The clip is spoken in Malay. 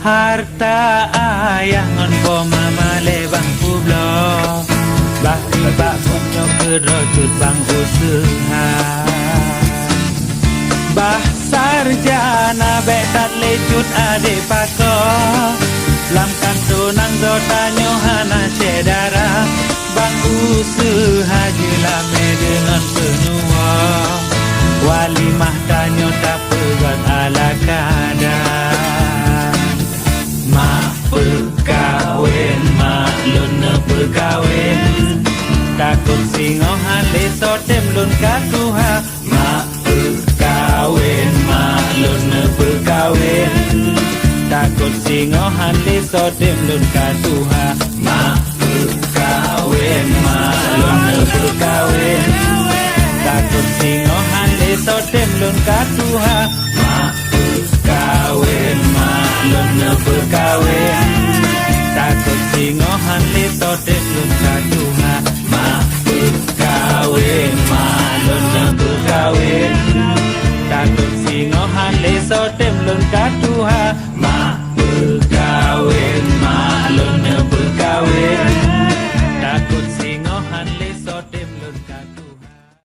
Harta ayah ngon po mama lebang kublo Bak punyo kerojut bang usaha Bah sarjana betat lecut ade pako Lam kantonang do tanyo hana cedara Bang usaha jelame dengan penua Walimah tanyo tak pegang ala kadar Mak perkawin, mak lun perkawin Takut singohan leso tem lun katuha Mak perkawin, mak lun perkawin Takut singohan leso tem lun katuha Mak perkawin, mak lun perkawin Takut singohan leso tem lun katuha Mak perkawin, mak lun perkawin Takut singohan leso